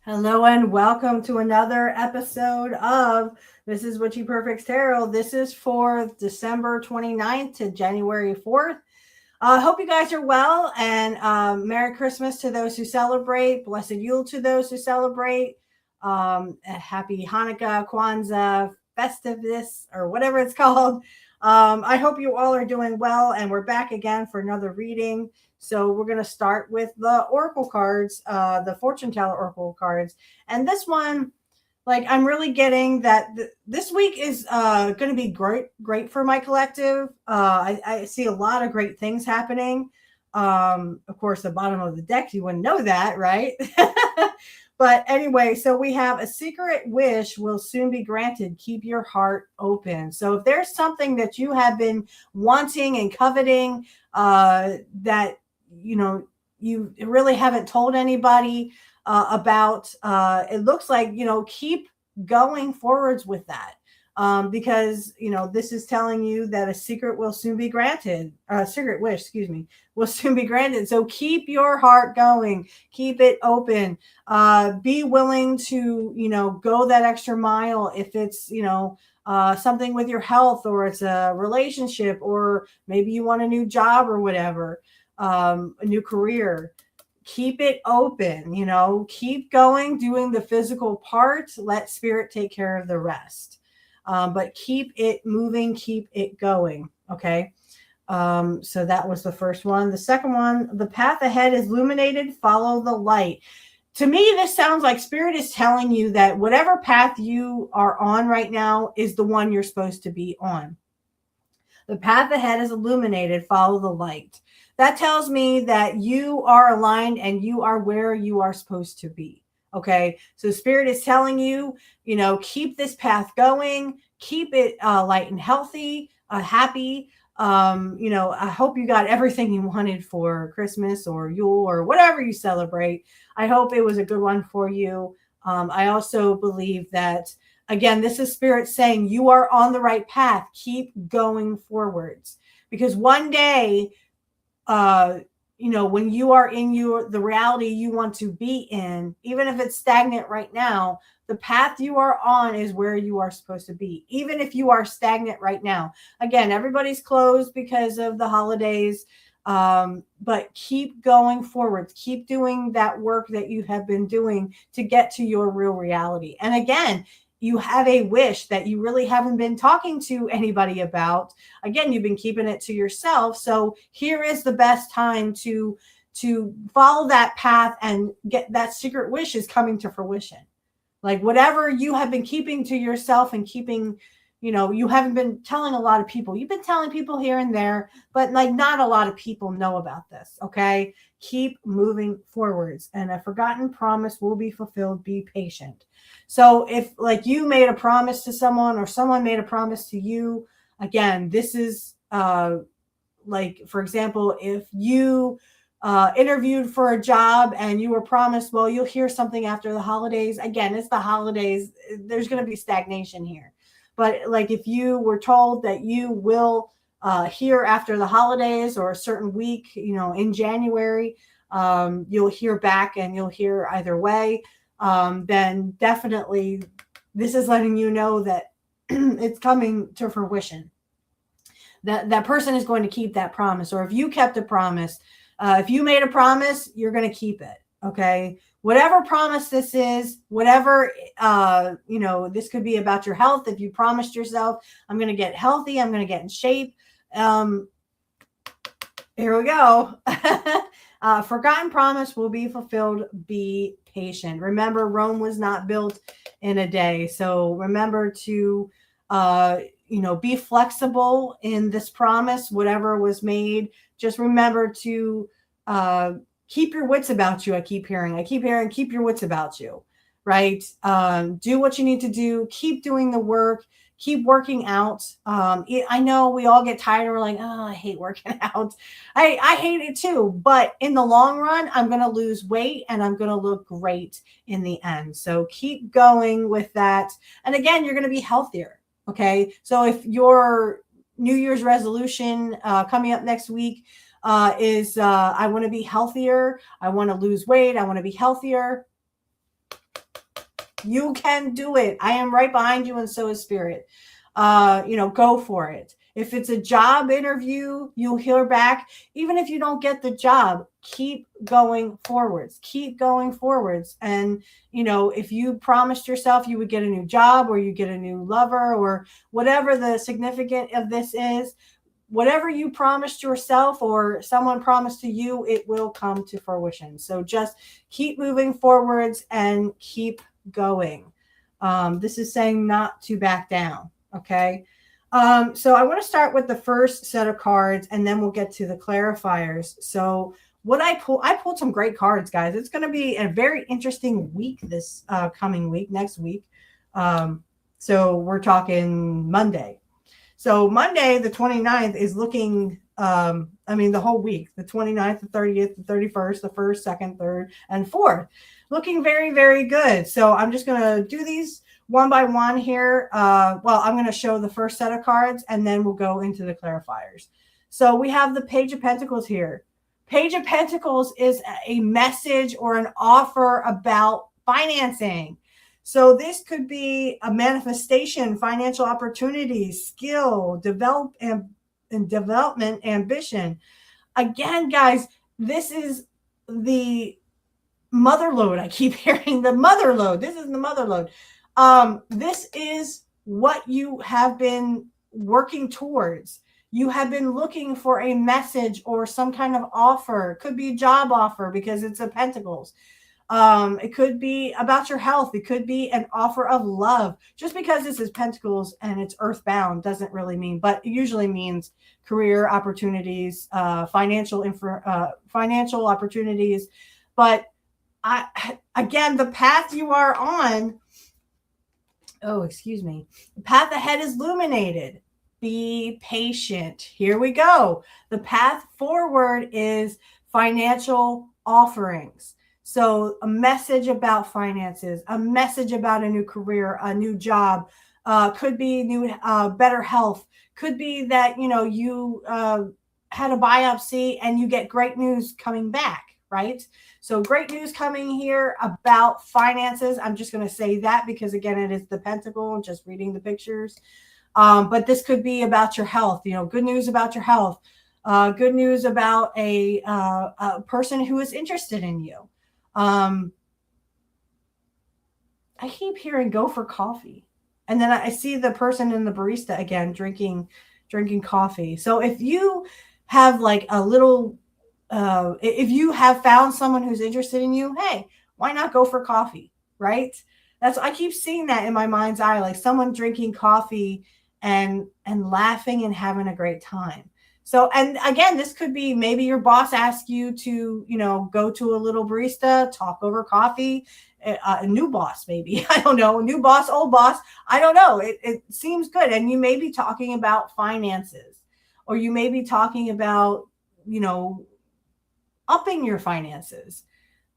Hello and welcome to another episode of This is Witchy Perfect Tarot. This is for December 29th to January 4th. Hope you guys are well, and Merry Christmas to those who celebrate, Blessed Yule to those who celebrate, Happy Hanukkah, Kwanzaa, Festivus, or whatever it's called. I hope you all are doing well, and we're back again for another reading. So we're going to start with the oracle cards, the fortune teller oracle cards. And this one, like, I'm really getting that this week is going to be great for my collective. I see a lot of great things happening. Of course, the bottom of the deck, you wouldn't know that, right? But anyway, so we have a secret wish will soon be granted. Keep your heart open. So if there's something that you have been wanting and coveting, that you really haven't told anybody about, it looks like, keep going forwards with that. Because this is telling you that a secret will soon be granted. A secret wish, excuse me, will soon be granted. So keep your heart going, keep it open. Be willing to go that extra mile if it's something with your health, or it's a relationship, or maybe you want a new job or whatever, a new career. Keep it open, keep going, doing the physical part. Let spirit take care of the rest. But keep it moving, keep it going. Okay. So that was the first one. The second one, the path ahead is illuminated. Follow the light. To me, this sounds like spirit is telling you that whatever path you are on right now is the one you're supposed to be on. The path ahead is illuminated. Follow the light. That tells me that you are aligned and you are where you are supposed to be. Okay. So spirit is telling you, keep this path going, keep it light and healthy, happy. I hope you got everything you wanted for Christmas or Yule or whatever you celebrate. I hope it was a good one for you. I also believe that, again, this is spirit saying you are on the right path. Keep going forwards, because one day, when you are in the reality you want to be in, even if it's stagnant right now, the path you are on is where you are supposed to be. Even if you are stagnant right now, again, everybody's closed because of the holidays. But keep going forward. Keep doing that work that you have been doing to get to your real reality. And again, you have a wish that you really haven't been talking to anybody about. Again, you've been keeping it to yourself. So here is the best time to follow that path and get that secret wish is coming to fruition. Like whatever you have been keeping to yourself and keeping, you haven't been telling a lot of people. You've been telling people here and there, but like not a lot of people know about this. Okay. Keep moving forwards, and a forgotten promise will be fulfilled. Be patient. So if like you made a promise to someone, or someone made a promise to you, again, this is like, for example, if you interviewed for a job and you were promised, well, you'll hear something after the holidays. Again, it's the holidays. There's going to be stagnation here. But like if you were told that you will hear after the holidays or a certain week, in January, you'll hear back and you'll hear either way, then definitely this is letting you know that it's coming to fruition. That person is going to keep that promise. Or if you kept a promise, if you made a promise, you're going to keep it. Okay. Whatever promise this is, whatever, this could be about your health. If you promised yourself, I'm going to get healthy, I'm going to get in shape. Here we go. Forgotten promise will be fulfilled. Be patient. Remember, Rome was not built in a day. So remember to, be flexible in this promise, whatever was made. Just remember to keep your wits about you. I keep hearing, keep your wits about you, right? Do what you need to do. Keep doing the work. Keep working out. I know we all get tired. We're like, oh, I hate working out. I hate it too. But in the long run, I'm going to lose weight and I'm going to look great in the end. So keep going with that. And again, you're going to be healthier. Okay. So if your New Year's resolution coming up next week is I want to be healthier, I want to lose weight, I want to be healthier, You can do it. I am right behind you, and so is spirit. Go for it. If it's a job interview, you'll hear back. Even if you don't get the job, keep going forwards. Keep going forwards. And, if you promised yourself you would get a new job, or you get a new lover, or whatever the significance of this is, whatever you promised yourself or someone promised to you, it will come to fruition. So just keep moving forwards and keep going. This is saying not to back down. Okay. So I want to start with the first set of cards, and then we'll get to the clarifiers. So what I pulled some great cards, guys. It's going to be a very interesting week this coming week, next week. So we're talking Monday. So Monday, the 29th, is looking, the whole week, the 29th, the 30th, the 31st, the 1st, 2nd, 3rd, and 4th, looking very, very good. So I'm just going to do these one by one here. I'm going to show the first set of cards, and then we'll go into the clarifiers. So we have the Page of Pentacles here. Page of Pentacles is a message or an offer about financing. So this could be a manifestation, financial opportunities, skill, development, ambition. Again, guys, this is the mother lode. I keep hearing the mother lode. This is the mother lode. This is what you have been working towards. You have been looking for a message or some kind of offer. It could be a job offer because it's a Pentacles. It could be about your health. It could be an offer of love. Just because this is Pentacles and it's earthbound doesn't really mean, but it usually means career opportunities, financial opportunities. But again, the path you are on, the path ahead is illuminated. Be patient. Here we go. The path forward is financial offerings. So a message about finances, a message about a new career, a new job, could be new, better health. Could be that, you had a biopsy and you get great news coming back, right? So great news coming here about finances. I'm just going to say that because, again, it is the Pentacle, just reading the pictures. But this could be about your health, good news about your health, good news about a person who is interested in you. I keep hearing go for coffee. And then I see the person in the barista again, drinking coffee. So if you have like a little, if you have found someone who's interested in you, hey, why not go for coffee? Right. I keep seeing that in my mind's eye, like someone drinking coffee and laughing and having a great time. So, and again, this could be maybe your boss asks you to, go to a little barista, talk over coffee, a new boss, maybe, I don't know, new boss, old boss. I don't know. It seems good. And you may be talking about finances, or you may be talking about, upping your finances.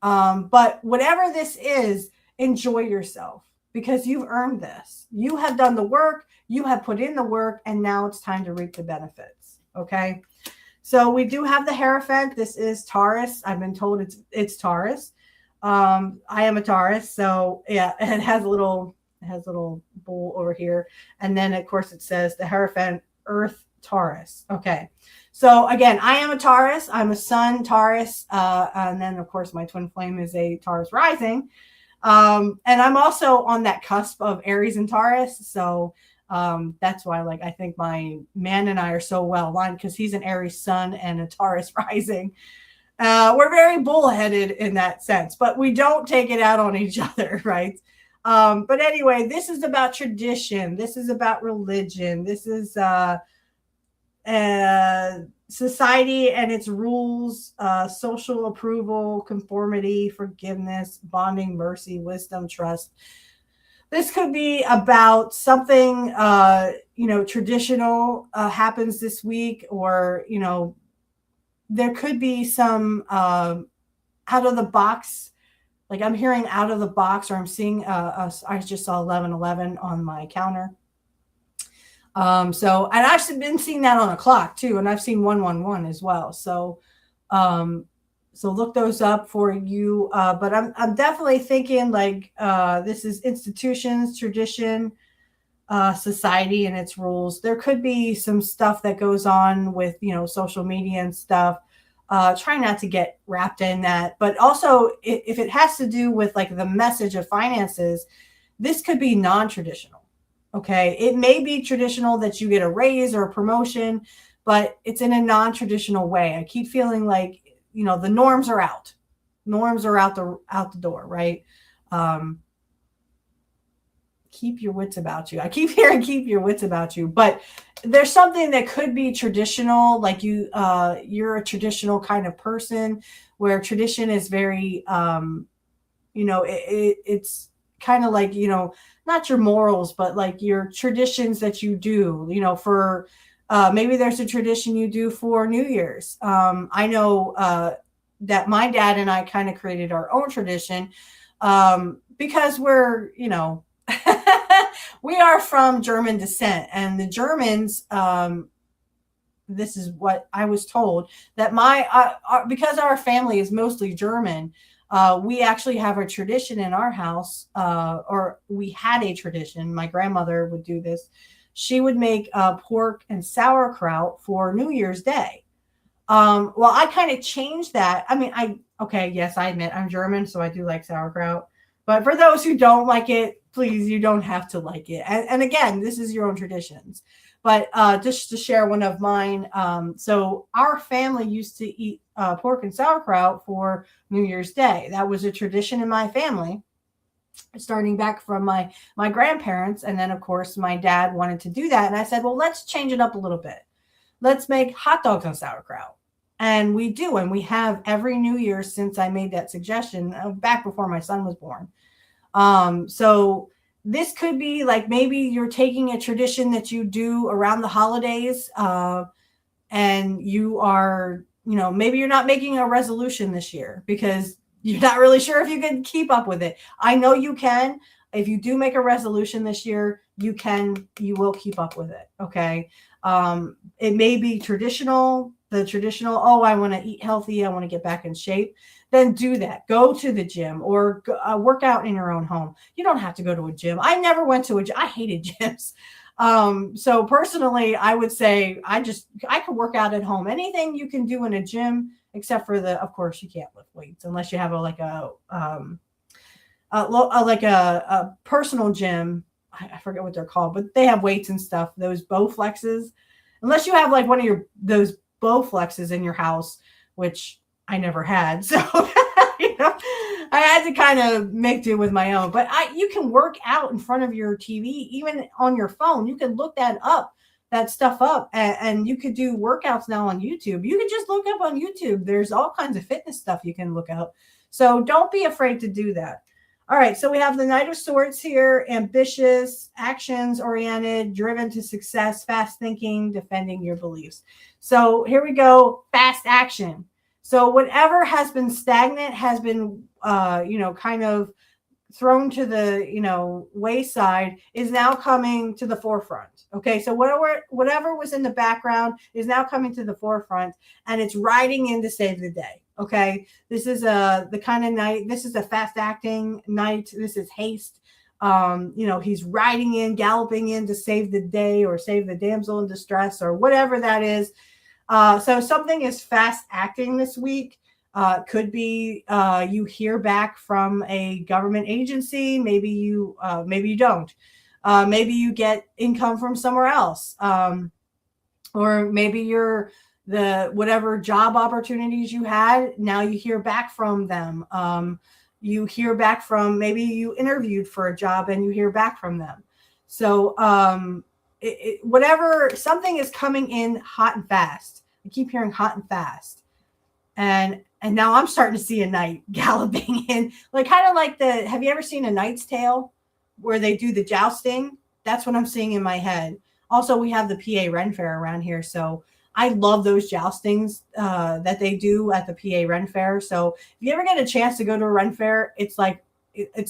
But whatever this is, enjoy yourself because you've earned this. You have done the work, you have put in the work, and now it's time to reap the benefits. Okay. So we do have the Hierophant. This is Taurus. I've been told it's Taurus. I am a Taurus. So yeah, it has a little bull over here. And then of course it says the Hierophant Earth Taurus. Okay. So again, I am a Taurus. I'm a Sun Taurus. And then of course my twin flame is a Taurus rising. And I'm also on that cusp of Aries and Taurus. So that's why, I think my man and I are so well aligned because he's an Aries sun and a Taurus rising. We're very bullheaded in that sense, but we don't take it out on each other, right? But anyway, this is about tradition. This is about religion. This is society and its rules, social approval, conformity, forgiveness, bonding, mercy, wisdom, trust. This could be about something, traditional happens this week, or, there could be some out of the box. Like I'm hearing out of the box, or I'm seeing, I just saw 11:11 on my counter. And I've been seeing that on a clock too. And I've seen 111 as well. So, So look those up for you. But I'm definitely thinking like this is institutions, tradition, society and its rules. There could be some stuff that goes on with, social media and stuff. Try not to get wrapped in that. But also, if it has to do with like the message of finances, this could be non-traditional. Okay. It may be traditional that you get a raise or a promotion, but it's in a non-traditional way. I keep feeling like, the norms are out. Norms are out the door, right? Um, Keep your wits about you. I keep hearing keep your wits about you, but there's something that could be traditional, like you're a traditional kind of person where tradition is very it's kind of like, not your morals, but like your traditions that you do, for maybe there's a tradition you do for New Year's. I know that my dad and I kind of created our own tradition because we're, we are from German descent, and the Germans, this is what I was told, that because our family is mostly German, we actually have a tradition in our house, or we had a tradition. My grandmother would do this. She would make pork and sauerkraut for New Year's Day. Well, I kind of changed that. I mean, okay, yes, I admit I'm German, so I do like sauerkraut. But for those who don't like it, please, you don't have to like it. And again, this is your own traditions. But just to share one of mine, so our family used to eat pork and sauerkraut for New Year's Day. That was a tradition in my family, starting back from my grandparents. And then, of course, my dad wanted to do that. And I said, well, let's change it up a little bit. Let's make hot dogs on sauerkraut. And we do. And we have every New Year since I made that suggestion, back before my son was born. So this could be like maybe you're taking a tradition that you do around the holidays, and you are, maybe you're not making a resolution this year because you're not really sure if you can keep up with it. I know you can. If you do make a resolution this year, you will keep up with it. Okay. It may be the traditional, oh, I want to eat healthy, I want to get back in shape. Then do that. Go to the gym or work out in your own home. You don't have to go to a gym. I never went to a gym. I hated gyms. So personally, I would say I could work out at home. Anything you can do in a gym, except for of course, you can't lift weights unless you have a personal gym. I forget what they're called, but they have weights and stuff. Those Bowflexes, unless you have like one of those Bowflexes in your house, which I never had. So, I had to kind of make do with my own, but you can work out in front of your TV, even on your phone. You can look that stuff up, and you could do workouts now on YouTube. You could just look up on YouTube. There's all kinds of fitness stuff you can look up. So don't be afraid to do that. All right, so we have the Knight of Swords here, ambitious, actions-oriented, driven to success, fast thinking, defending your beliefs. So here we go, fast action. So whatever has been stagnant has been, kind of thrown to the, wayside is now coming to the forefront. Okay, so whatever was in the background is now coming to the forefront, and it's riding in to save the day. Okay, this is the kind of knight. This is a fast acting knight. This is haste. He's riding in, galloping in to save the day or save the damsel in distress or whatever that is. So something is fast acting this week. Could be you hear back from a government agency. Maybe you don't. Maybe you get income from somewhere else, or maybe you're whatever job opportunities you had. Now you hear back from them. You hear back from, maybe you interviewed for a job and you hear back from them. So whatever, something is coming in hot and fast. I keep hearing hot and fast. And now I'm starting to see a knight galloping in, like kind of like have you ever seen A Knight's Tale where they do the jousting? That's what I'm seeing in my head. Also, we have the PA Ren Fair around here. So I love those joustings that they do at the PA Ren Fair. So if you ever get a chance to go to a Ren Fair, it's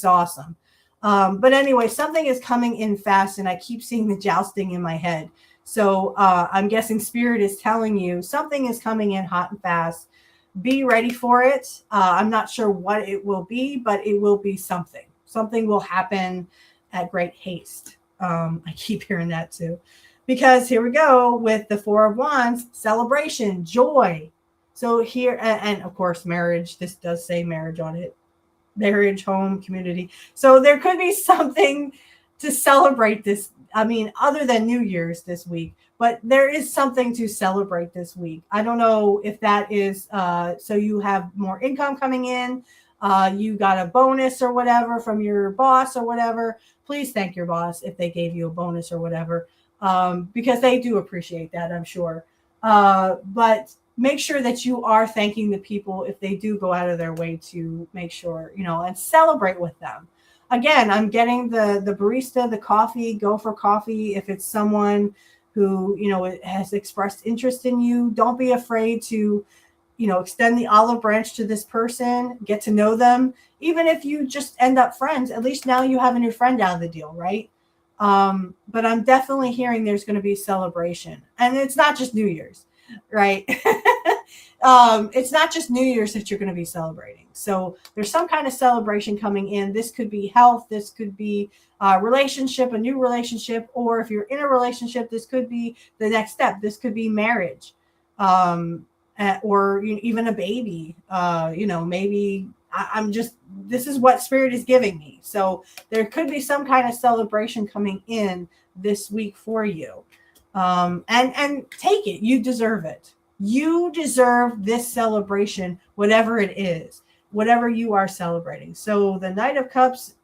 awesome. But anyway, something is coming in fast, and I keep seeing the jousting in my head. So I'm guessing Spirit is telling you something is coming in hot and fast. Be ready for it. I'm not sure what it will be, but it will be something. Something will happen at great haste. I keep hearing that too. Because here we go with the Four of Wands, celebration, joy. So here, and of course, marriage. This does say marriage on it. Marriage, home, community. So there could be something to celebrate this. I mean, other than New Year's this week, but there is something to celebrate this week. I don't know if that is so you have more income coming in, you got a bonus or whatever from your boss or whatever. Please thank your boss if they gave you a bonus or whatever, because they do appreciate that, I'm sure. But make sure that you are thanking the people if they do go out of their way to make sure, and celebrate with them. Again, I'm getting the barista, the coffee, go for coffee. If it's someone who, has expressed interest in you, don't be afraid to, extend the olive branch to this person, get to know them. Even if you just end up friends, at least now you have a new friend out of the deal, right? But I'm definitely hearing there's going to be celebration. And it's not just New Year's, right? It's not just New Year's that you're going to be celebrating. So there's some kind of celebration coming in. This could be health. This could be a relationship, a new relationship. Or if you're in a relationship, this could be the next step. This could be marriage, or even a baby. Maybe this is what Spirit is giving me. So there could be some kind of celebration coming in this week for you. And take it. You deserve it. You deserve this celebration, whatever it is, whatever you are celebrating. So the Knight of Cups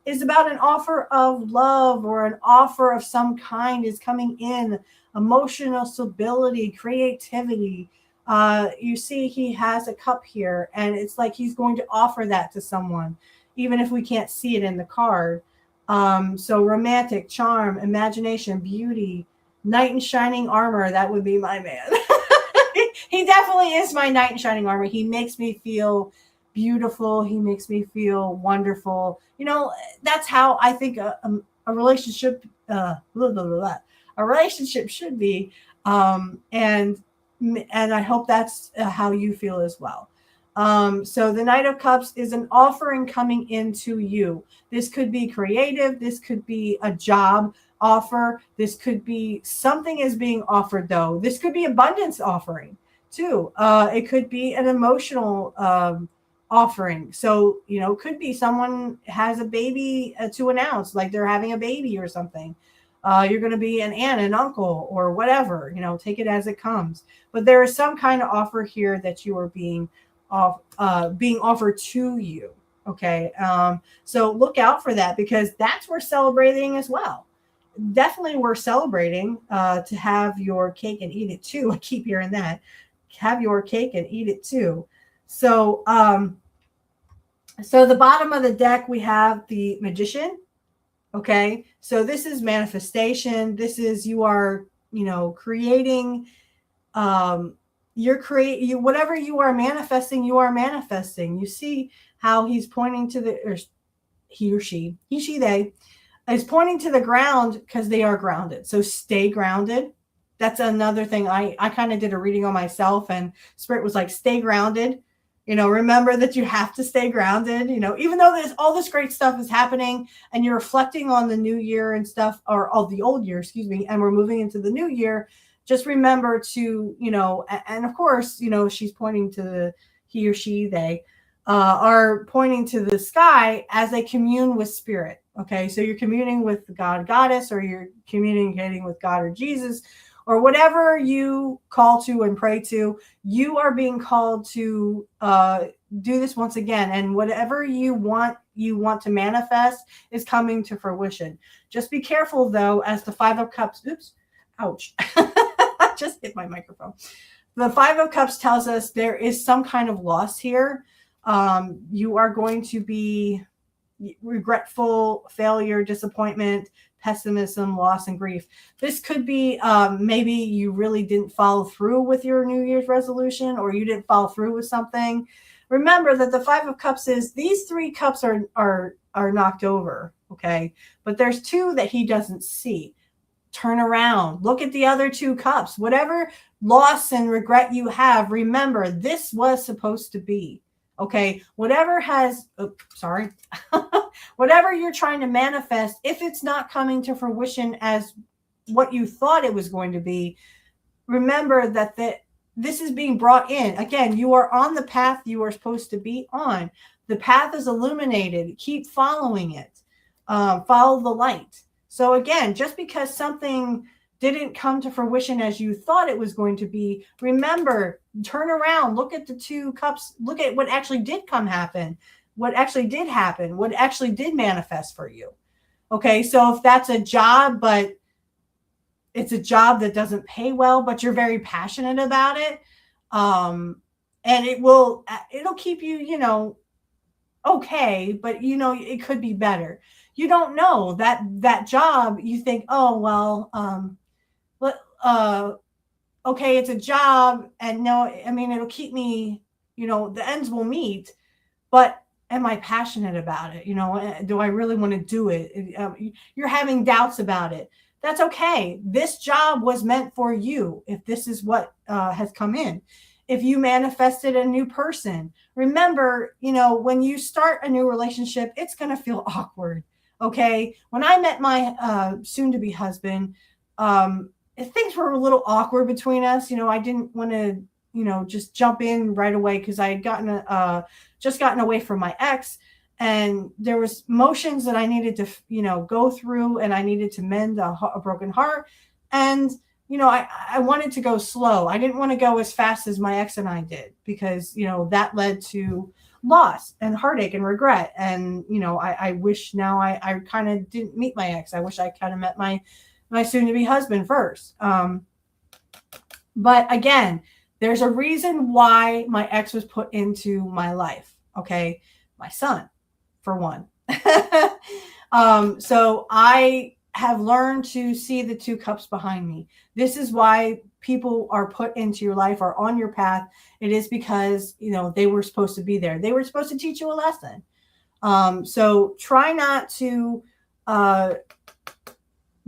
is about an offer of love, or an offer of some kind is coming in. Emotional stability, creativity. You see he has a cup here, and it's like he's going to offer that to someone, even if we can't see it in the card. So romantic, charm, imagination, beauty, knight in shining armor. That would be my man. He definitely is my knight in shining armor. He makes me feel beautiful. He makes me feel wonderful. That's how I think a relationship, a relationship should be. And I hope that's how you feel as well. So the Knight of Cups is an offering coming into you. This could be creative. This could be a job offer. This could be something is being offered, though. This could be abundance offering too. It could be an emotional offering. So, could be someone has a baby to announce, like they're having a baby or something. You're going to be an aunt, an uncle, or whatever, take it as it comes. But there is some kind of offer here that you are being offered to you. Okay. So look out for that, because that's where celebrating as well. Definitely we're celebrating to have your cake and eat it too. I keep hearing that. Have your cake and eat it too. So, so the bottom of the deck, we have the Magician. Okay. So this is manifestation. This is, you are, creating, whatever you are manifesting, You see how he's pointing to or he or she, they is pointing to the ground, because they are grounded. So stay grounded. That's another thing. I kind of did a reading on myself, and Spirit was like, stay grounded. Remember that you have to stay grounded, even though there's all this great stuff is happening and you're reflecting on the new year and stuff, or all the old year, and we're moving into the new year. Just remember to, and of course, she's pointing to he or she, they are pointing to the sky as they commune with Spirit. Okay. So you're communing with the God, Goddess, or you're communicating with God or Jesus, or whatever you call to and pray to. You are being called to do this once again. And whatever you want to manifest is coming to fruition. Just be careful, though, as the Five of Cups. Oops. Ouch. I just hit my microphone. The Five of Cups tells us there is some kind of loss here. You are going to be regretful, failure, disappointment, pessimism, loss, and grief. This could be maybe you really didn't follow through with your New Year's resolution, or you didn't follow through with something. Remember that the Five of Cups is these three cups are knocked over, okay? But there's two that he doesn't see. Turn around, look at the other two cups. Whatever loss and regret you have, remember, this was supposed to be. Okay, whatever has, sorry, whatever you're trying to manifest, if it's not coming to fruition as what you thought it was going to be, remember that this is being brought in. Again, you are on the path you are supposed to be on. The path is illuminated. Keep following it. Follow the light. So again, just because something didn't come to fruition as you thought it was going to be, remember, turn around, look at the two cups, look at what actually did happen, what actually did happen, what actually did manifest for you. Okay, so if that's a job, but it's a job that doesn't pay well, but you're very passionate about it, and it'll keep you, okay, but it could be better. You don't know that job. You think, oh well, okay, it's a job, and no, I mean, it'll keep me, the ends will meet, but am I passionate about it? Do I really want to do it? You're having doubts about it. That's okay. This job was meant for you. If this is what has come in, if you manifested a new person, remember, when you start a new relationship, it's going to feel awkward. Okay. When I met my soon to be husband, things were a little awkward between us. I didn't want to, just jump in right away because I had just gotten away from my ex, and there was motions that I needed to, go through, and I needed to mend a broken heart. And, I wanted to go slow. I didn't want to go as fast as my ex and I did, because, that led to loss and heartache and regret. And, I wish now I kind of didn't meet my ex. I wish I kind of met my soon to be husband first. But again, there's a reason why my ex was put into my life. Okay. My son, for one. So I have learned to see the two cups behind me. This is why people are put into your life or on your path. It is because, they were supposed to be there. They were supposed to teach you a lesson. So try not to,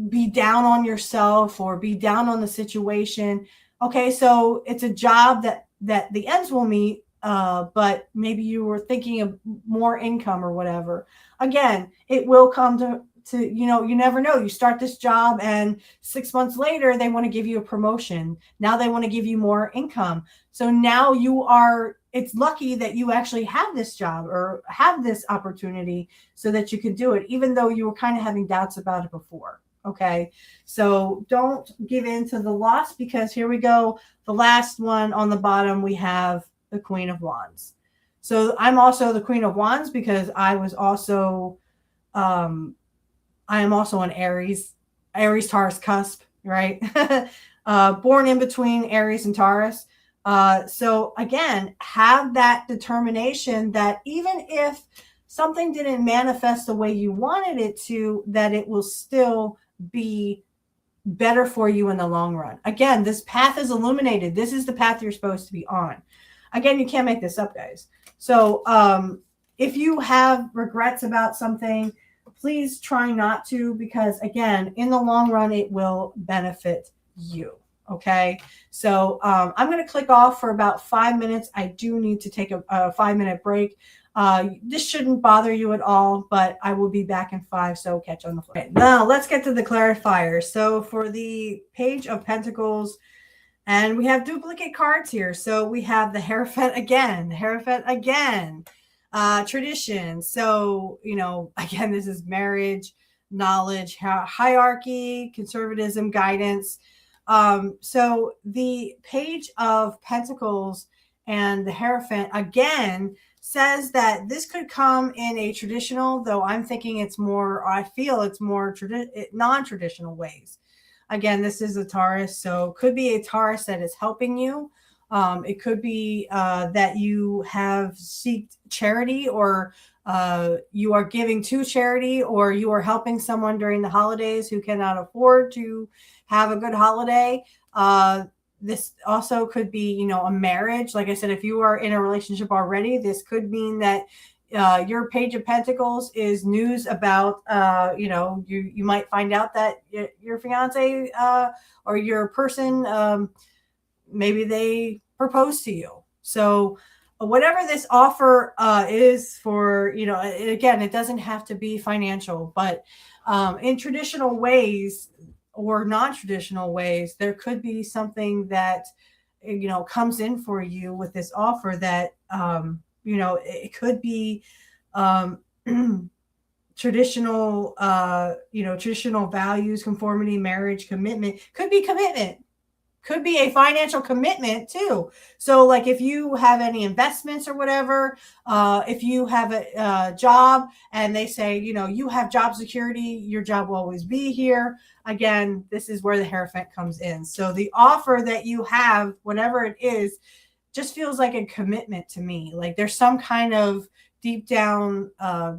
be down on yourself or be down on the situation. Okay, so it's a job that the ends will meet, but maybe you were thinking of more income or whatever. Again, it will come to you never know. You start this job, and 6 months later, they want to give you a promotion. Now they want to give you more income. So now it's lucky that you actually have this job or have this opportunity so that you could do it, even though you were kind of having doubts about it before. Okay, so don't give in to the loss, because here we go. The last one on the bottom, we have the Queen of Wands. So I'm also the Queen of Wands because I am also an Aries Taurus cusp, right? Born in between Aries and Taurus. So again, have that determination that even if something didn't manifest the way you wanted it to, that it will still be better for you in the long run. Again, this path is illuminated. This is the path you're supposed to be on. Again, you can't make this up, guys. So if you have regrets about something, please try not to, because again, in the long run, it will benefit you. Okay. So I'm going to click off for about 5 minutes. I do need to take a 5-minute break. This shouldn't bother you at all, but I will be back in 5. So catch on the floor. Okay, now let's get to the clarifier. So for the Page of Pentacles, and we have duplicate cards here. So we have the Hierophant again, tradition. So, again, this is marriage, knowledge, hierarchy, conservatism, guidance. So the Page of Pentacles and the Hierophant again says that this could come in a traditional, though I feel it's more non-traditional ways. Again, this is a Taurus, so could be a Taurus that is helping you. It could be that you have sought charity, or you are giving to charity, or you are helping someone during the holidays who cannot afford to have a good holiday. This also could be, a marriage. Like I said, if you are in a relationship already, this could mean that your Page of Pentacles is news about, you might find out that your fiance or your person maybe they propose to you. So whatever this offer is for, you know, again, it doesn't have to be financial, but in traditional ways or non-traditional ways, there could be something that, you know, comes in for you with this offer that, you know, it could be um, traditional, you know, traditional values, conformity, marriage, commitment, could be commitment, could be a financial commitment too. So like if you have any investments or whatever, if you have a job and they say, you know, you have job security, your job will always be here. Again, this is where the Hierophant comes in. So the offer that you have, whatever it is, just feels like a commitment to me. Like there's some kind of deep down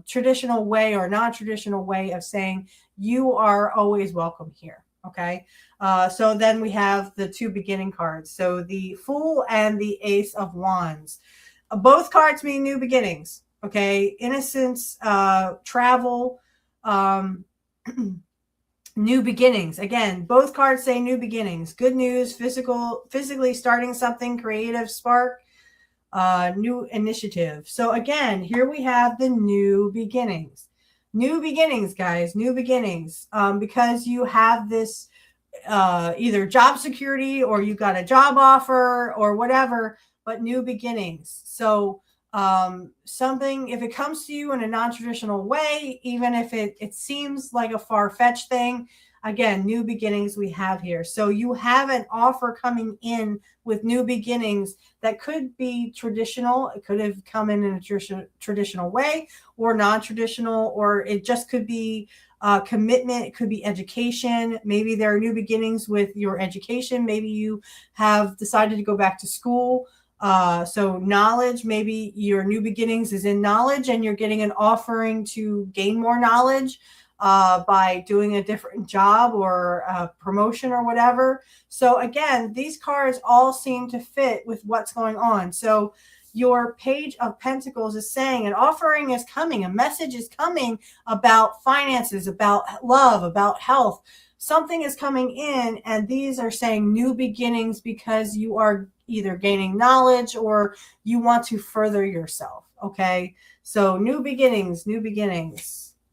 traditional way or non-traditional way of saying you are always welcome here. Okay. So then we have the two beginning cards. So the Fool and the Ace of Wands. Both cards mean new beginnings. Okay. Innocence, travel, new beginnings. Again, both cards say new beginnings. Good news, physically starting something, creative spark, new initiative. So again, here we have the new beginnings. New beginnings, guys, new beginnings. Because you have this either job security or you got a job offer or whatever, but new beginnings. So something, if it comes to you in a non-traditional way, even if it seems like a far-fetched thing, again, new beginnings we have here. So you have an offer coming in with new beginnings that could be traditional. It could have come in a traditional way or non-traditional, or it just could be commitment. It could be education. Maybe there are new beginnings with your education. Maybe you have decided to go back to school. So knowledge, maybe your new beginnings is in knowledge and you're getting an offering to gain more knowledge by doing a different job or a promotion or whatever. So again, these cards all seem to fit with what's going on. So your Page of Pentacles is saying an offering is coming, a message is coming about finances, about love, about health. Something is coming in, and these are saying new beginnings because you are either gaining knowledge or you want to further yourself. Okay. So new beginnings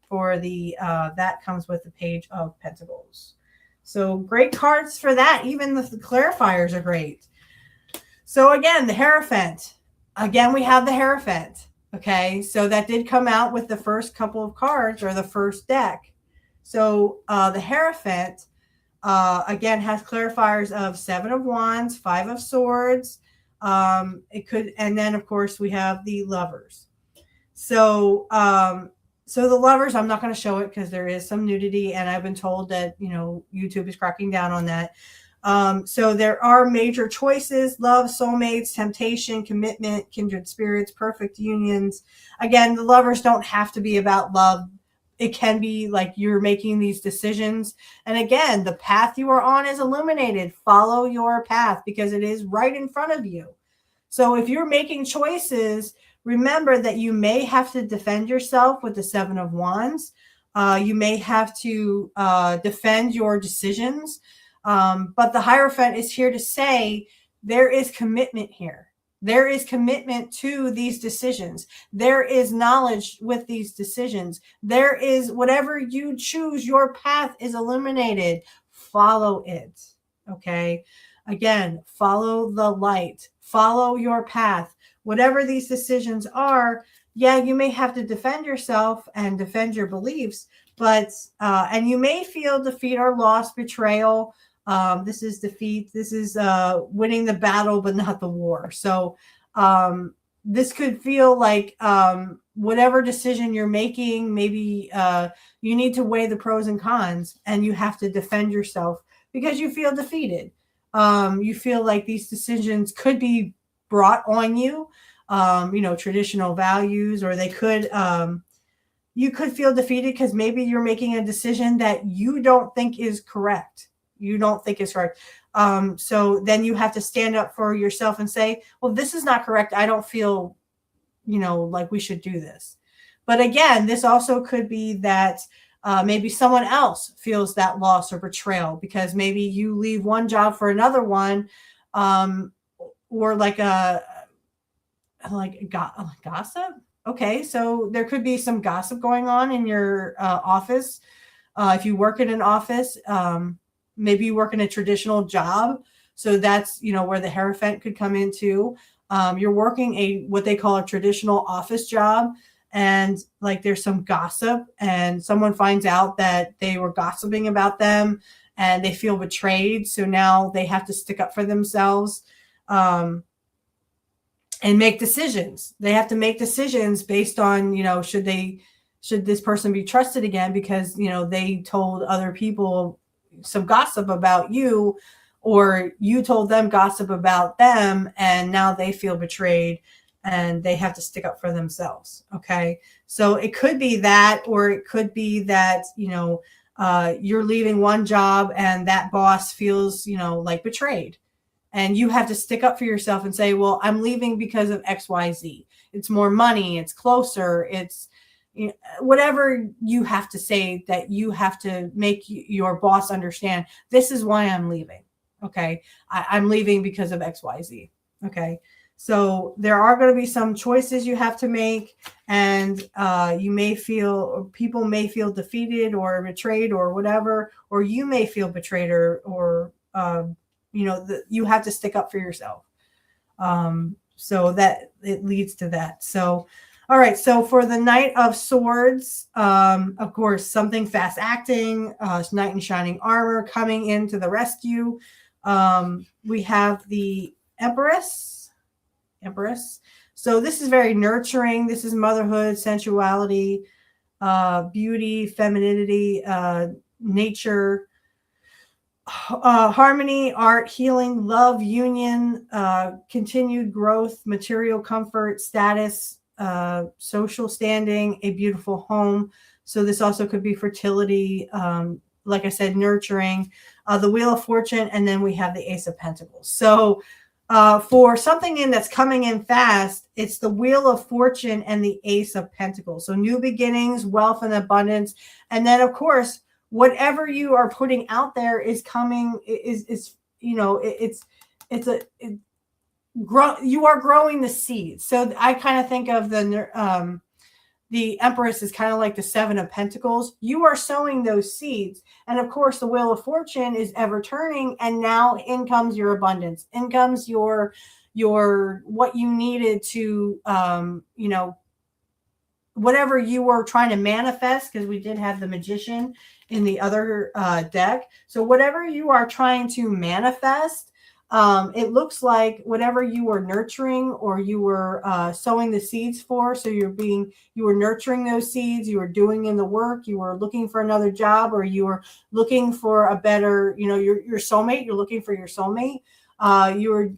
for the, that comes with the Page of Pentacles. So great cards for that. Even the clarifiers are great. So again, the Hierophant. Again, we have the Hierophant. Okay. So that did come out with the first couple of cards or the first deck. So the Hierophant, again, has clarifiers of 7 of Wands, 5 of Swords. It could, and then of course we have the Lovers. So, so the Lovers, I'm not going to show it because there is some nudity, and I've been told that, you know, YouTube is cracking down on that. So there are major choices: love, soulmates, temptation, commitment, kindred spirits, perfect unions. Again, the Lovers don't have to be about love. It can be like you're making these decisions. And again, the path you are on is illuminated. Follow your path because it is right in front of you. So if you're making choices, remember that you may have to defend yourself with the 7 of Wands. You may have to defend your decisions. But the Hierophant is here to say there is commitment here. There is commitment to these decisions. There is knowledge with these decisions. There is whatever you choose, your path is illuminated. Follow it. Okay. Again, follow the light. Follow your path. Whatever these decisions are, yeah, you may have to defend yourself and defend your beliefs, but, and you may feel defeat or loss, betrayal. This is defeat. This is winning the battle, but not the war. So this could feel like whatever decision you're making, maybe you need to weigh the pros and cons, and you have to defend yourself because you feel defeated. You feel like these decisions could be brought on you, you know, traditional values, or they could, you could feel defeated because maybe you're making a decision that you don't think is correct. You don't think is correct. So then you have to stand up for yourself and say, well, this is not correct. I don't feel, you know, like we should do this. But again, this also could be that maybe someone else feels that loss or betrayal because maybe you leave one job for another one or like a gossip. Okay, so there could be some gossip going on in your office. If you work in an office, maybe you work in a traditional job. So that's, where the Hierophant could come into. You're working what they call a traditional office job. And like there's some gossip and someone finds out that they were gossiping about them and they feel betrayed. So now they have to stick up for themselves. And make decisions. They have to make decisions based on, should this person be trusted again because, they told other people some gossip about you, or you told them gossip about them, and now they feel betrayed and they have to stick up for themselves. Okay. So it could be that, or it could be that, you're leaving one job and that boss feels, like betrayed. And you have to stick up for yourself and say, well, I'm leaving because of XYZ. It's more money. It's closer. It's whatever you have to say, that you have to make your boss understand. This is why I'm leaving. Okay. I'm leaving because of XYZ. Okay. So there are going to be some choices you have to make, and people may feel defeated or betrayed or whatever, or you may feel betrayed or you have to stick up for yourself. So that it leads to that. So, all right. So for the Knight of Swords, of course, something fast acting, knight in shining armor coming into the rescue. We have the Empress. So this is very nurturing. This is motherhood, sensuality, beauty, femininity, nature, harmony, art, healing, love, union, continued growth, material comfort, status, social standing, a beautiful home. So this also could be fertility, like I said, nurturing, the Wheel of Fortune, and then we have the Ace of Pentacles. So for something that's coming in fast, it's the Wheel of Fortune and the Ace of Pentacles. So new beginnings, wealth and abundance. And then, of course, whatever you are putting out there is coming, you are growing the seeds. So I kind of think of the Empress is kind of like the Seven of Pentacles. You are sowing those seeds. And of course, the Wheel of Fortune is ever turning. And now in comes your abundance. In comes your what you needed to, whatever you were trying to manifest, because we did have the Magician in the other deck. So whatever you are trying to manifest, it looks like whatever you were nurturing or you were sowing the seeds for. So you were nurturing those seeds, you were doing in the work, you were looking for another job, or you were looking for a better, your soulmate, you're looking for your soulmate. You were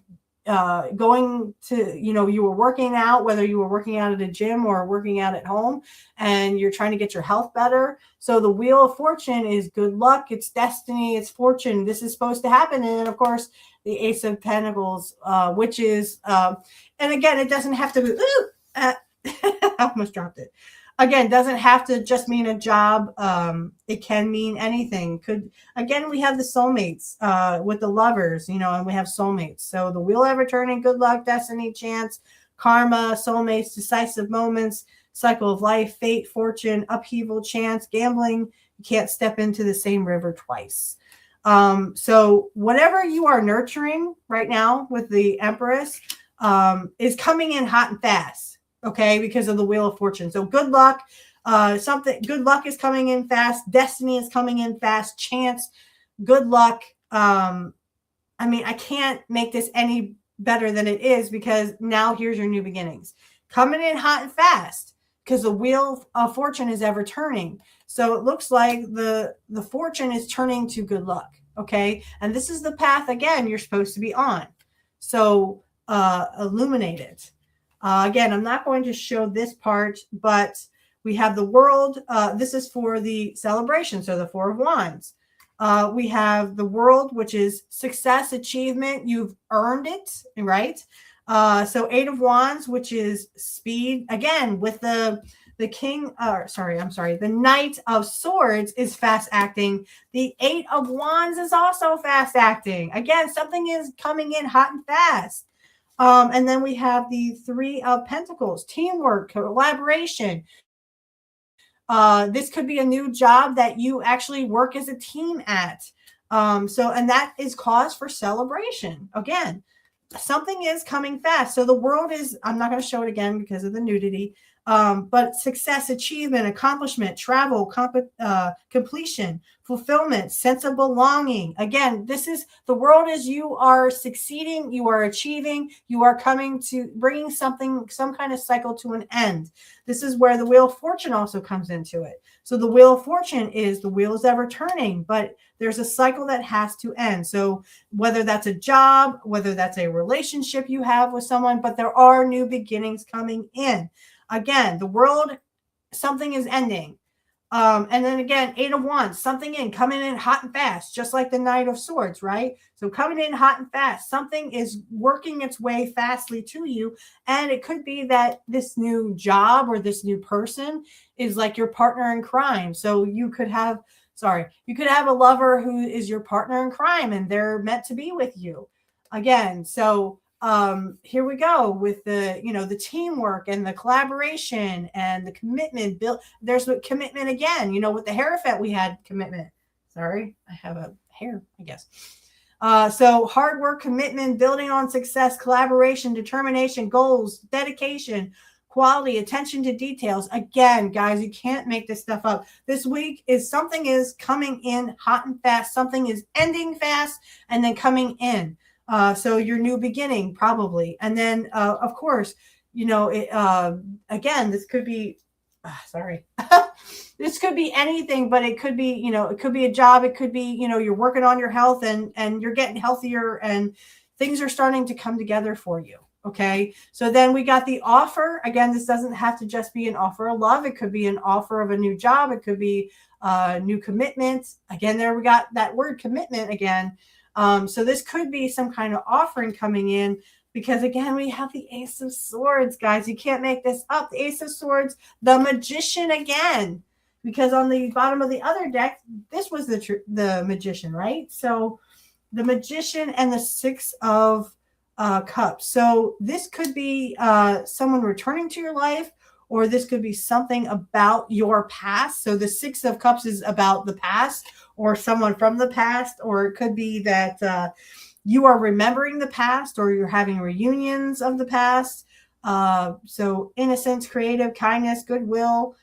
going to, you were working out, whether you were working out at a gym or working out at home, and you're trying to get your health better. So the Wheel of Fortune is good luck, it's destiny, it's fortune. This is supposed to happen. And then, of course, the Ace of Pentacles, which is, and again, it doesn't have to be, I almost dropped it. Again, doesn't have to just mean a job. It can mean anything. Again, we have the soulmates with the lovers, and we have soulmates. So the wheel ever turning, good luck, destiny, chance, karma, soulmates, decisive moments, cycle of life, fate, fortune, upheaval, chance, gambling. You can't step into the same river twice. So whatever you are nurturing right now with the Empress is coming in hot and fast. Okay, because of the Wheel of Fortune. So good luck. Good luck is coming in fast. Destiny is coming in fast. Chance, good luck. I can't make this any better than it is, because now here's your new beginnings. Coming in hot and fast, because the Wheel of Fortune is ever turning. So it looks like the fortune is turning to good luck. Okay, and this is the path, again, you're supposed to be on. So illuminate it. Again, I'm not going to show this part, but we have the World. This is for the celebration. So the Four of Wands. We have the World, which is success, achievement. You've earned it, right? So Eight of Wands, which is speed. Again, with the The the Knight of Swords is fast acting. The Eight of Wands is also fast acting. Again, something is coming in hot and fast. And then we have the Three of Pentacles, teamwork, collaboration. This could be a new job that you actually work as a team at. And that is cause for celebration. Again, something is coming fast. So the world is, I'm not going to show it again because of the nudity, but success, achievement, accomplishment, travel, completion, fulfillment, sense of belonging. Again, this is the world is you are succeeding, you are achieving, you are coming to bringing something, some kind of cycle to an end. This is where the Wheel of Fortune also comes into it. So the Wheel of Fortune is the wheel is ever turning, but there's a cycle that has to end. So whether that's a job, whether that's a relationship you have with someone, but there are new beginnings coming in. Again, the world, something is ending. And then again, Eight of Wands, something coming in hot and fast, just like the Knight of Swords, right? So coming in hot and fast, something is working its way fastly to you. And it could be that this new job or this new person is like your partner in crime. So you could have a lover who is your partner in crime and they're meant to be with you. Again, so here we go with the teamwork and the collaboration and the commitment. There's commitment again, with the Hierophant we had commitment. Sorry, I have a hair, I guess. So hard work, commitment, building on success, collaboration, determination, goals, dedication, quality, attention to details. Again, guys, you can't make this stuff up. This week something is coming in hot and fast. Something is ending fast and then coming in. So your new beginning probably. And then, of course, again, this could be, this could be anything, but it could be, it could be a job. It could be, you're working on your health and you're getting healthier and things are starting to come together for you. Okay. So then we got the offer. Again, this doesn't have to just be an offer of love. It could be an offer of a new job. It could be new commitments. Again, there we got that word commitment again. So this could be some kind of offering coming in because again, we have the Ace of Swords, guys. You can't make this up. The Ace of Swords, the Magician again, because on the bottom of the other deck, this was the Magician, right? So the Magician and the Six of Cups. So this could be someone returning to your life, or this could be something about your past. So the Six of Cups is about the past or someone from the past, or it could be that you are remembering the past or you're having reunions of the past. So innocence, creative, kindness, goodwill,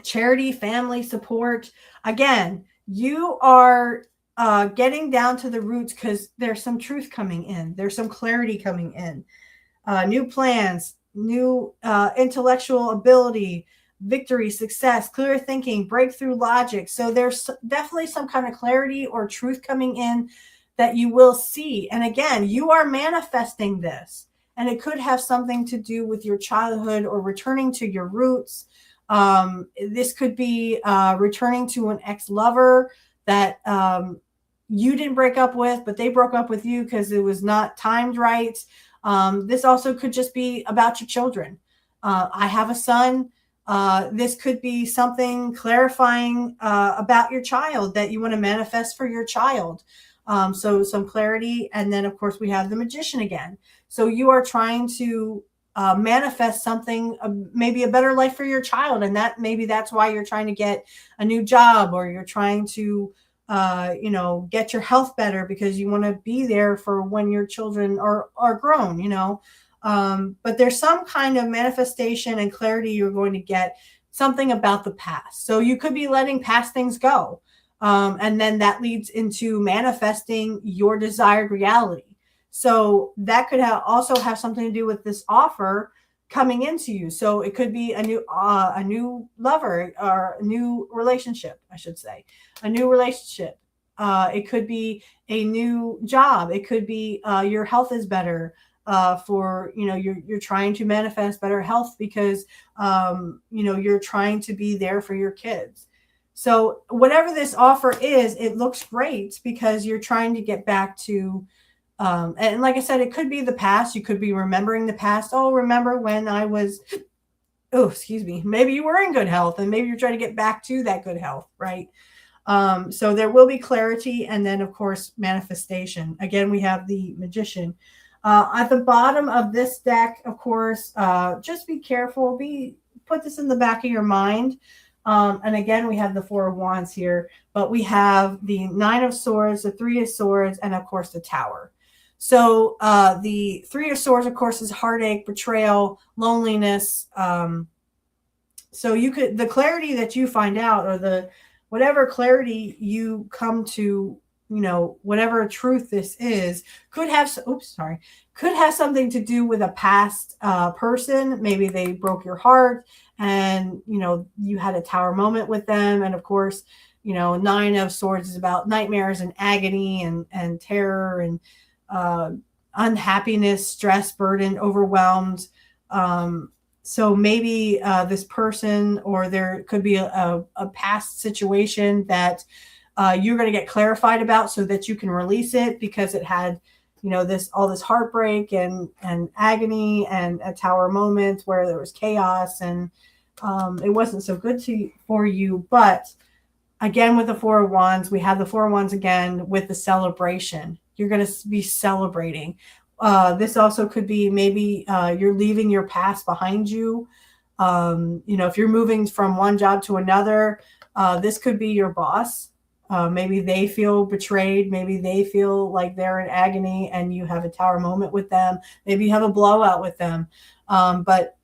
charity, family support. Again, you are getting down to the roots because there's some truth coming in. There's some clarity coming in. New plans, new intellectual ability, victory, success, clear thinking, breakthrough logic. So there's definitely some kind of clarity or truth coming in that you will see. And again, you are manifesting this. And it could have something to do with your childhood or returning to your roots. This could be returning to an ex-lover that you didn't break up with, but they broke up with you because it was not timed right. This also could just be about your children. I have a son. This could be something clarifying about your child that you want to manifest for your child. So some clarity. And then, of course, we have the Magician again. So you are trying to manifest something, maybe a better life for your child. And that's why you're trying to get a new job, or you're trying to get your health better because you want to be there for when your children are grown, but there's some kind of manifestation and clarity you're going to get, something about the past. So you could be letting past things go. And then that leads into manifesting your desired reality. So that could also have something to do with this offer coming into you. So it could be a new lover, or a new relationship, I should say, a new relationship. It could be a new job. It could be your health is better. You're trying to manifest better health because you're trying to be there for your kids. So whatever this offer is, it looks great because you're trying to get back to and like I said, it could be the past. You could be remembering the past. Oh, remember when I was maybe you were in good health and maybe you're trying to get back to that good health, right? So there will be clarity, and then of course manifestation. Again, we have the Magician. At the bottom of this deck, of course, just be careful. Put this in the back of your mind. And again, we have the Four of Wands here, but we have the Nine of Swords, the Three of Swords, and of course the Tower. So the Three of Swords, of course, is heartache, betrayal, loneliness. So the clarity that you find out, or whatever clarity you come to, whatever truth this is, could have something to do with a past person. Maybe they broke your heart and, you had a Tower moment with them. And of course, Nine of Swords is about nightmares and agony and terror and unhappiness, stress, burden, overwhelmed. So maybe this person, or there could be a past situation that you're going to get clarified about so that you can release it, because it had, all this heartbreak and agony and a Tower moment where there was chaos and it wasn't so good for you. But again, with the Four of Wands, we have the Four of Wands again with the celebration. You're going to be celebrating. This also could be maybe you're leaving your past behind you. If you're moving from one job to another, this could be your boss. Maybe they feel betrayed. Maybe they feel like they're in agony and you have a Tower moment with them. Maybe you have a blowout with them. But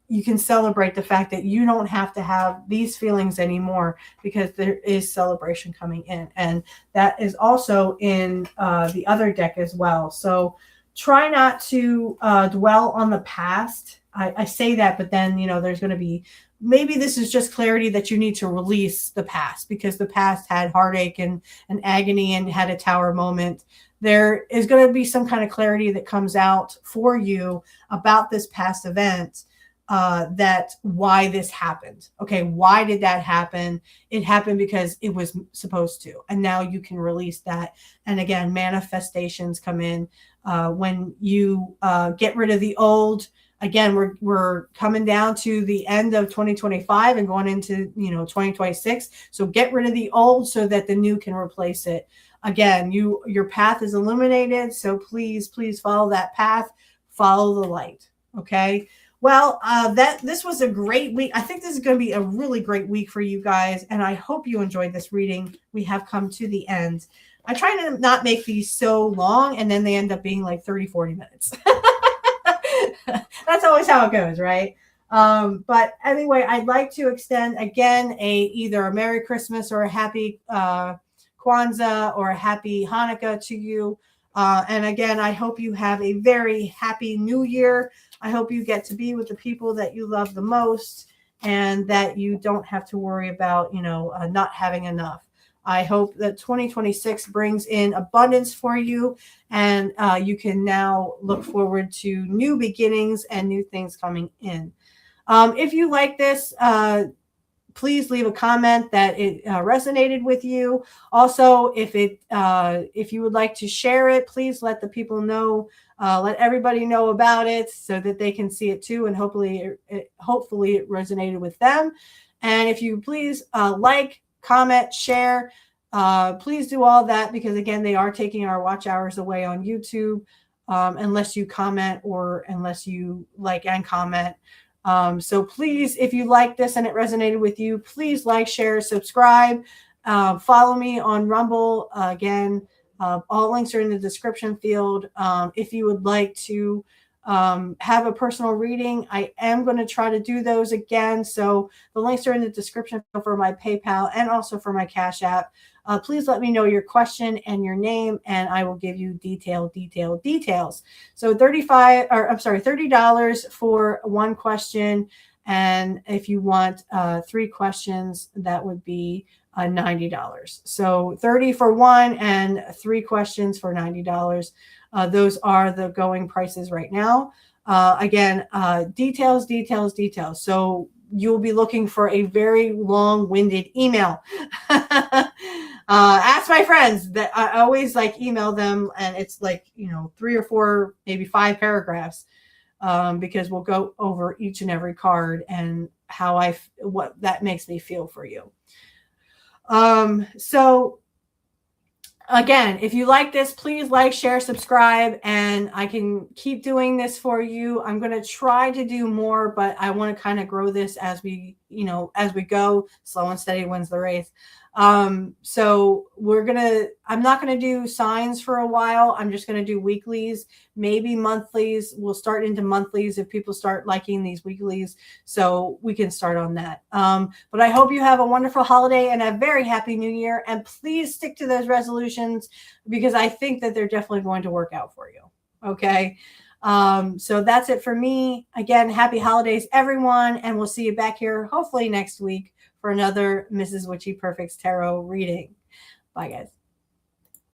you can celebrate the fact that you don't have to have these feelings anymore, because there is celebration coming in. And that is also in the other deck as well. So try not to dwell on the past. I say that, but then, there's going to be, maybe this is just clarity that you need to release the past, because the past had heartache and agony and had a Tower moment. There is going to be some kind of clarity that comes out for you about this past event, that why this happened. Okay, why did that happen? It happened because it was supposed to. And now you can release that. And again, manifestations come in when you get rid of the old. Again, we're coming down to the end of 2025 and going into 2026. So get rid of the old so that the new can replace it. Again, your path is illuminated. So please follow that path. Follow the light. Okay. Well, this was a great week. I think this is going to be a really great week for you guys, and I hope you enjoyed this reading. We have come to the end. I try to not make these so long, and then they end up being like 30, 40 minutes. That's always how it goes, right? But anyway, I'd like to extend again either a Merry Christmas or a Happy Kwanzaa or a Happy Hanukkah to you. And again, I hope you have a very happy New Year. I hope you get to be with the people that you love the most, and that you don't have to worry about, not having enough. I hope that 2026 brings in abundance for you, and you can now look forward to new beginnings and new things coming in. If you like this, please leave a comment that it resonated with you. Also, if you would like to share it, please let the people know, let everybody know about it so that they can see it too, and hopefully it resonated with them. And if you please like, comment, share, please do all that, because again, they are taking our watch hours away on YouTube, unless you comment or unless you like and comment. So please, if you like this and it resonated with you, please like, share, subscribe, follow me on Rumble. Again, all links are in the description field. If you would like to have a personal reading, I am going to try to do those again. So the links are in the description for my PayPal and also for my Cash App. Please let me know your question and your name, and I will give you details. So $30 for one question. And if you want 3 questions, that would be $90. So 30 for one and 3 questions for $90. Those are the going prices right now. Again, details. So you'll be looking for a very long-winded email. Ask my friends that I always email them, and it's 3 or 4, maybe 5 paragraphs. because we'll go over each and every card and what that makes me feel for you. So again, if you like this, please like, share, subscribe, and I can keep doing this for you. I'm going to try to do more, but I want to kind of grow this as we go. Slow and steady wins the race. So I'm not going to do signs for a while. I'm just going to do weeklies, maybe monthlies. We'll start into monthlies if people start liking these weeklies, so we can start on that. But I hope you have a wonderful holiday and a very happy new year. And please stick to those resolutions, because I think that they're definitely going to work out for you. Okay. So that's it for me. Again, happy holidays, everyone. And we'll see you back here hopefully next week for another Mrs. Witchy Perfect's tarot reading. Bye, guys.